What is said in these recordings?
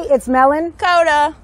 it's Melon. Coda.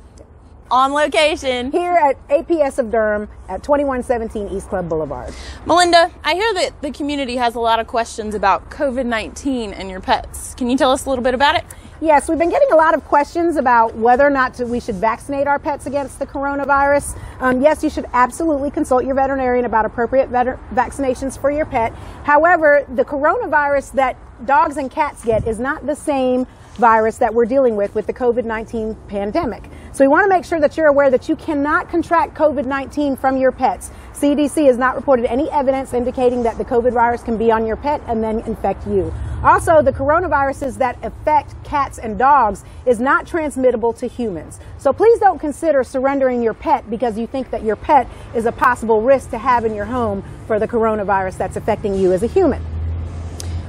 On location. Here at APS of Durham at 2117 East Club Boulevard. Melinda, I hear that the community has a lot of questions about COVID-19 and your pets. Can you tell us a little bit about it? Yes, we've been getting a lot of questions about whether or not we should vaccinate our pets against the coronavirus. Yes, you should absolutely consult your veterinarian about appropriate vaccinations for your pet. However, the coronavirus that dogs and cats get is not the same virus that we're dealing with the COVID-19 pandemic. So we want to make sure that you're aware that you cannot contract COVID-19 from your pets. CDC has not reported any evidence indicating that the COVID virus can be on your pet and then infect you. Also, the coronaviruses that affect cats and dogs is not transmittable to humans. So please don't consider surrendering your pet because you think that your pet is a possible risk to have in your home for the coronavirus that's affecting you as a human.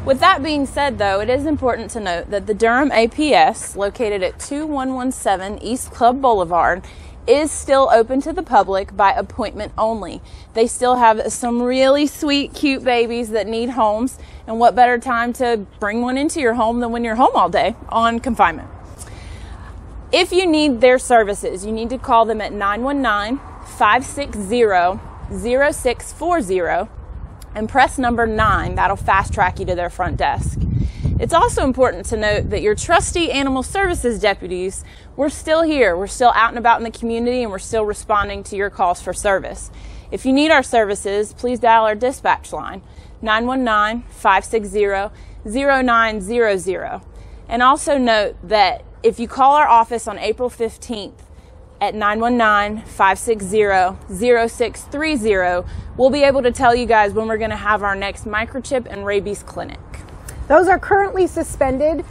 With that being said, though, it is important to note that the Durham APS, located at 2117 East Club Boulevard, is still open to the public by appointment only. They still have some really sweet, cute babies that need homes, and what better time to bring one into your home than when you're home all day on confinement. If you need their services, you need to call them at 919-560-0640 and press number 9. That'll fast track you to their front desk. It's also important to note that your trusty animal services deputies, we're still here. We're still out and about in the community, and we're still responding to your calls for service. If you need our services, please dial our dispatch line, 919-560-0900. And also note that if you call our office on April 15th, at 919-560-0630, we'll be able to tell you guys when we're going to have our next microchip and rabies clinic. Those are currently suspended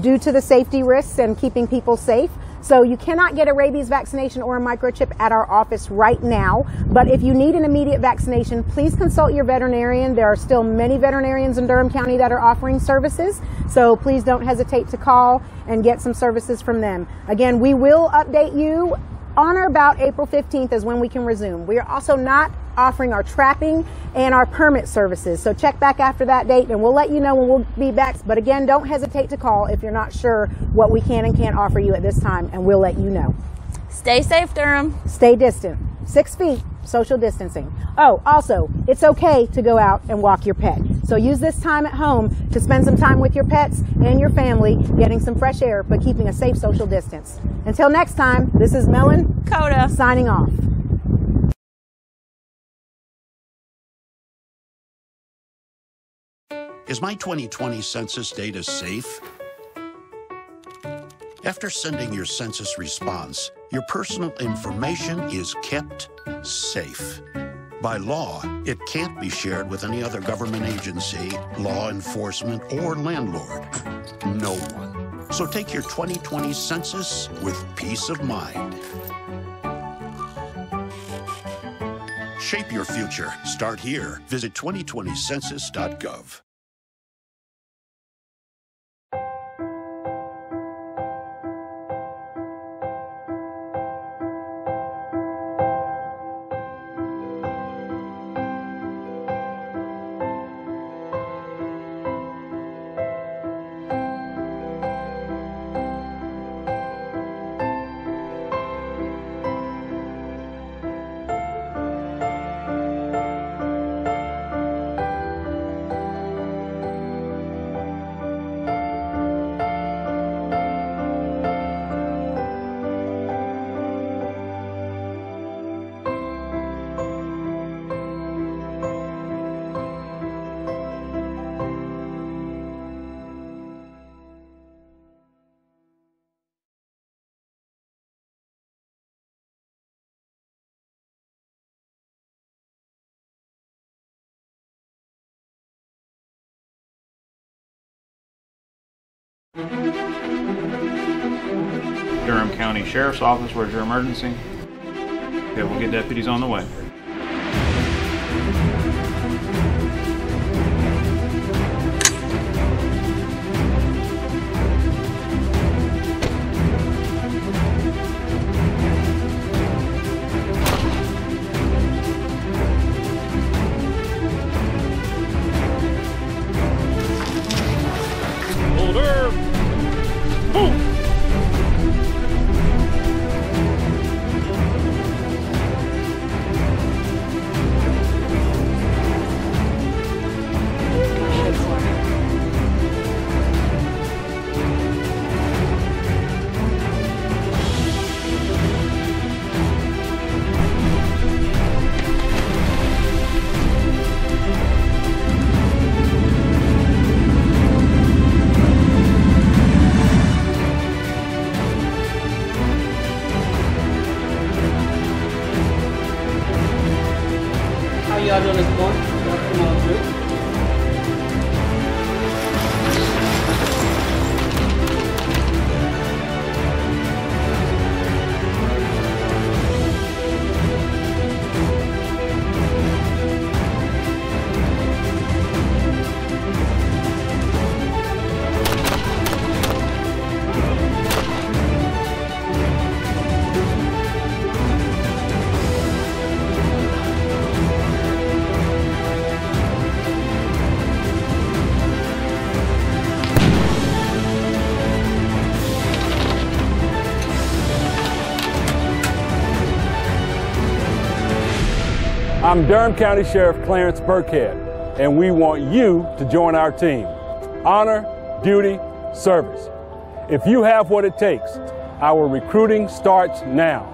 due to the safety risks and keeping people safe. So you cannot get a rabies vaccination or a microchip at our office right now. But if you need an immediate vaccination, please consult your veterinarian. There are still many veterinarians in Durham County that are offering services. So please don't hesitate to call and get some services from them. Again, we will update you on or about April 15th is when we can resume. We are also not offering our trapping and our permit services. So check back after that date and we'll let you know when we'll be back. But again, don't hesitate to call if you're not sure what we can and can't offer you at this time, and we'll let you know. Stay safe, Durham. Stay distant. 6 feet, social distancing. Oh, also, it's okay to go out and walk your pet. So use this time at home to spend some time with your pets and your family, getting some fresh air, but keeping a safe social distance. Until next time, this is Melon, Coda, signing off. Is my 2020 census data safe? After sending your census response, your personal information is kept safe. By law, it can't be shared with any other government agency, law enforcement, or landlord. No one. So take your 2020 census with peace of mind. Shape your future. Start here. Visit 2020census.gov. Durham County Sheriff's Office, where's your emergency? Okay, we'll get deputies on the way. Order! Move! this point. Come on through. I'm Durham County Sheriff Clarence Burkhead, and we want you to join our team. Honor, duty, service. If you have what it takes, our recruiting starts now.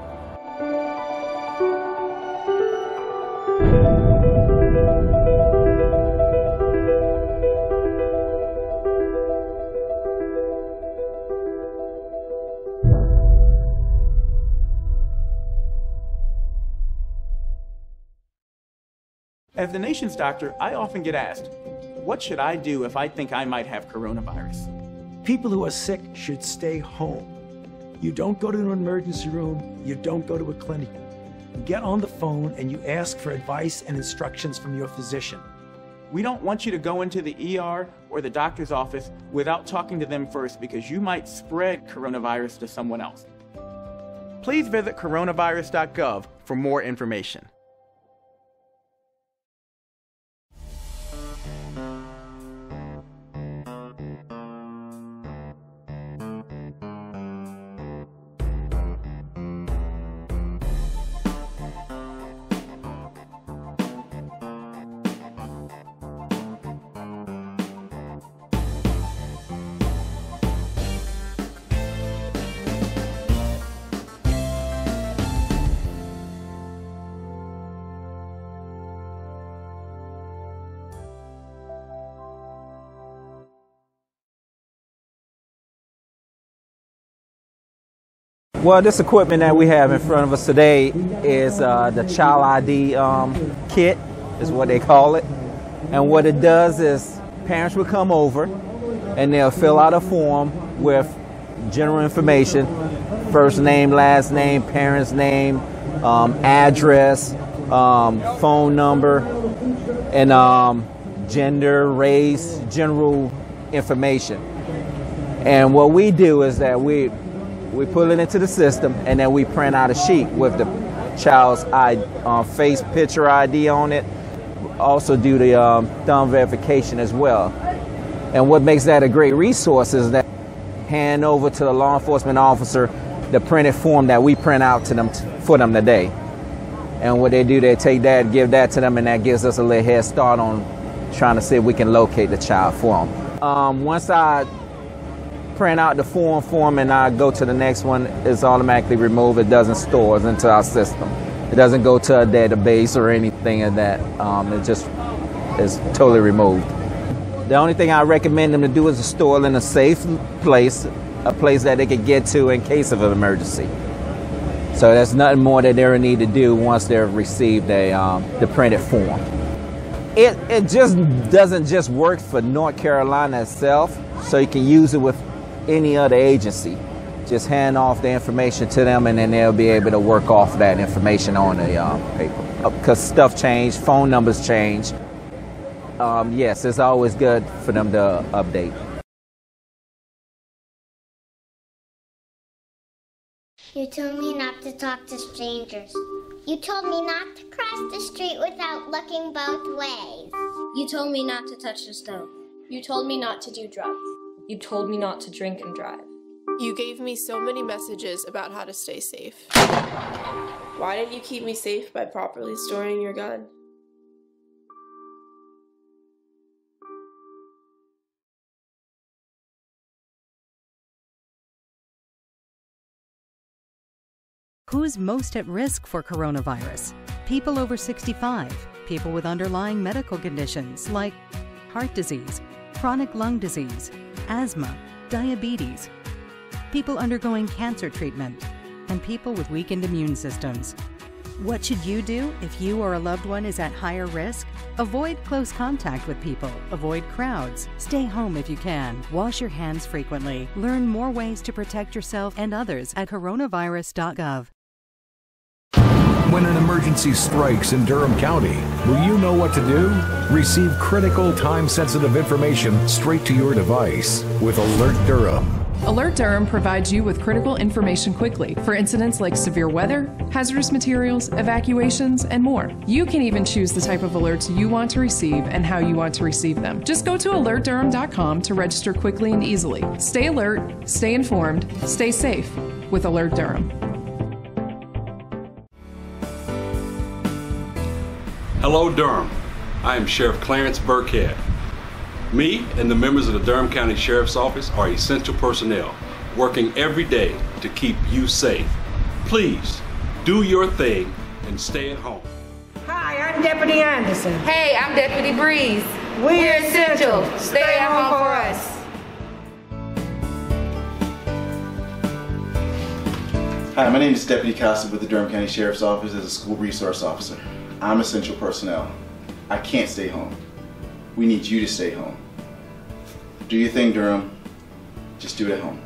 As the nation's doctor, I often get asked, what should I do if I think I might have coronavirus? People who are sick should stay home. You don't go to an emergency room, you don't go to a clinic. You get on the phone and you ask for advice and instructions from your physician. We don't want you to go into the ER or the doctor's office without talking to them first because you might spread coronavirus to someone else. Please visit coronavirus.gov for more information. Well, this equipment that we have in front of us today is the Child ID kit, is what they call it. And what it does is parents will come over and they'll fill out a form with general information, first name, last name, parent's name, address, phone number, and gender, race, general information. And what we do is that we put it into the system, and then we print out a sheet with the child's face picture ID on it. Also do the thumb verification as well. And what makes that a great resource is that hand over to the law enforcement officer the printed form that we print out to them for them today. And what they do, they take that, give that to them, and that gives us a little head start on trying to see if we can locate the child for them. Once I print out the form and I go to the next one, it's automatically removed. It doesn't store it into our system. It doesn't go to a database or anything of that. It just is totally removed. The only thing I recommend them to do is to store it in a safe place, a place that they can get to in case of an emergency. So there's nothing more that they need to do once they've received the printed form. It just doesn't just work for North Carolina itself, so you can use it with any other agency. Just hand off the information to them, and then they'll be able to work off that information on the paper. Because stuff changed, phone numbers change. Yes, it's always good for them to update. You told me not to talk to strangers. You told me not to cross the street without looking both ways. You told me not to touch the stove. You told me not to do drugs. You told me not to drink and drive. You gave me so many messages about how to stay safe. Why didn't you keep me safe by properly storing your gun? Who's most at risk for coronavirus? People over 65, people with underlying medical conditions like heart disease, chronic lung disease, asthma, diabetes, people undergoing cancer treatment, and people with weakened immune systems. What should you do if you or a loved one is at higher risk? Avoid close contact with people. Avoid crowds. Stay home if you can. Wash your hands frequently. Learn more ways to protect yourself and others at coronavirus.gov. When an emergency strikes in Durham County, will you know what to do? Receive critical, time-sensitive information straight to your device with Alert Durham. Alert Durham provides you with critical information quickly for incidents like severe weather, hazardous materials, evacuations, and more. You can even choose the type of alerts you want to receive and how you want to receive them. Just go to alertdurham.com to register quickly and easily. Stay alert, stay informed, stay safe with Alert Durham. Hello, Durham. I am Sheriff Clarence Burkhead. Me and the members of the Durham County Sheriff's Office are essential personnel working every day to keep you safe. Please do your thing and stay at home. Hi, I'm Deputy Anderson. Hey, I'm Deputy Breeze. We're essential. Stay at home for us. Hi, my name is Deputy Costa with the Durham County Sheriff's Office as a school resource officer. I'm essential personnel. I can't stay home. We need you to stay home. Do your thing, Durham. Just do it at home.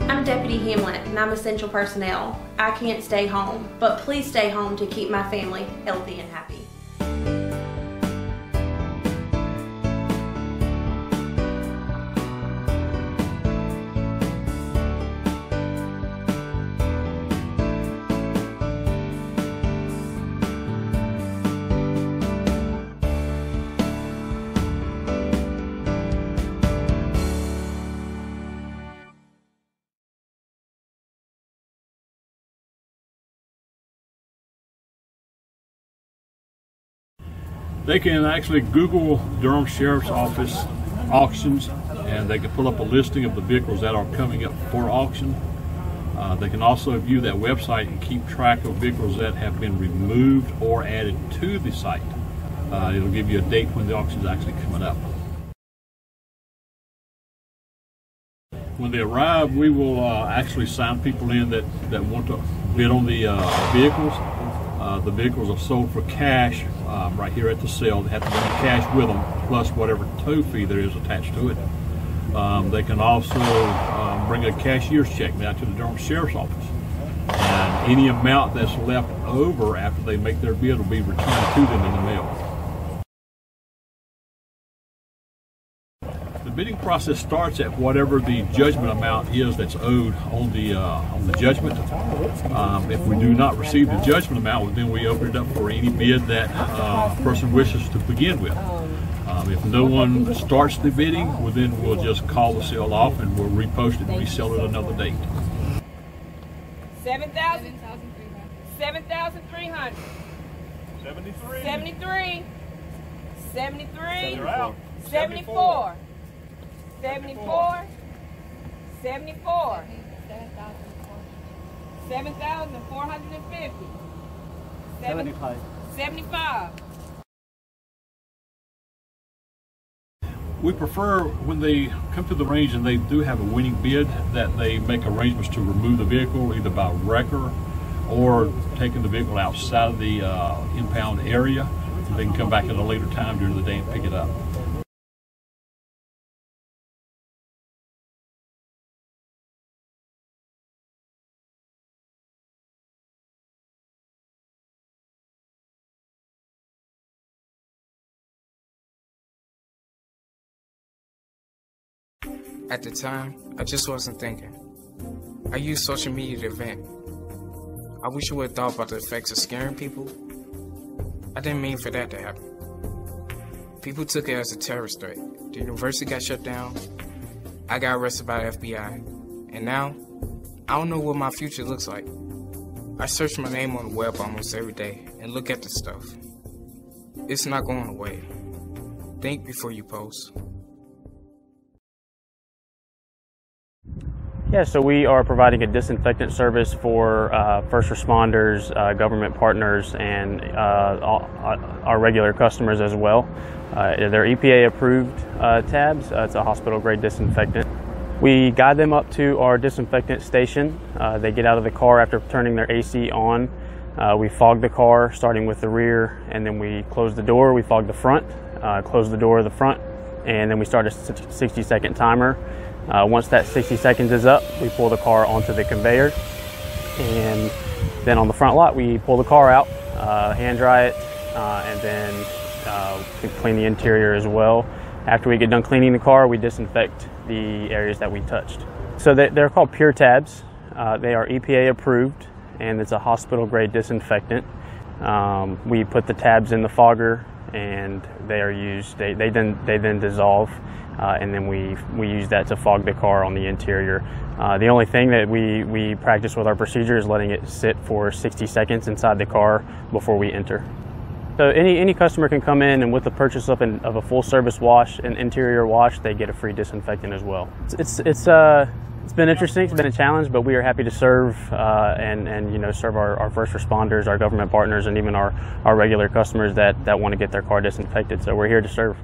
I'm Deputy Hamlet, and I'm essential personnel. I can't stay home, but please stay home to keep my family healthy and happy. They can actually Google Durham Sheriff's Office auctions, and they can pull up a listing of the vehicles that are coming up for auction. They can also view that website and keep track of vehicles that have been removed or added to the site. It'll give you a date when the auction is actually coming up. When they arrive, we will actually sign people in that want to bid on the vehicles. The vehicles are sold for cash right here at the sale. They have to bring the cash with them, plus whatever tow fee there is attached to it. They can also bring a cashier's check down to the Durham Sheriff's Office. And any amount that's left over after they make their bid will be returned to them in the mail. The bidding process starts at whatever the judgment amount is that's owed on the judgment. If we do not receive the judgment amount, then we open it up for any bid that a person wishes to begin with. If no one starts the bidding, well, then we'll just call the sale off and we'll repost it and resell it another date. 7,300. 7,300. 73. 73. 73. They're out. 74. 74. 74. 7,450. 75. 75. We prefer when they come to the range and they do have a winning bid that they make arrangements to remove the vehicle either by wrecker or taking the vehicle outside of the impound area. They can come back at a later time during the day and pick it up. At the time, I just wasn't thinking. I used social media to vent. I wish I would have thought about the effects of scaring people. I didn't mean for that to happen. People took it as a terrorist threat. The university got shut down. I got arrested by the FBI. And now, I don't know what my future looks like. I search my name on the web almost every day and look at the stuff. It's not going away. Think before you post. Yeah, so we are providing a disinfectant service for first responders, government partners, and our regular customers as well. They're EPA approved tabs. It's a hospital grade disinfectant. We guide them up to our disinfectant station. They get out of the car after turning their AC on. We fog the car, starting with the rear, and then we close the door, we fog the front, close the door of the front, and then we start a 60-second timer. Once that 60 seconds is up, we pull the car onto the conveyor, and then on the front lot, we pull the car out, hand dry it, and then we clean the interior as well. After we get done cleaning the car, we disinfect the areas that we touched. So they're called Pure Tabs. They are EPA approved, and it's a hospital grade disinfectant. We put the tabs in the fogger, and they are used. They then dissolve, and then we use that to fog the car on the interior. The only thing that we practice with our procedure is letting it sit for 60 seconds inside the car before we enter. So any customer can come in, and with the purchase of a full service wash and interior wash, they get a free disinfectant as well. It's been interesting. It's been a challenge, but we are happy to serve and serve our first responders, our government partners, and even our regular customers that want to get their car disinfected. So we're here to serve.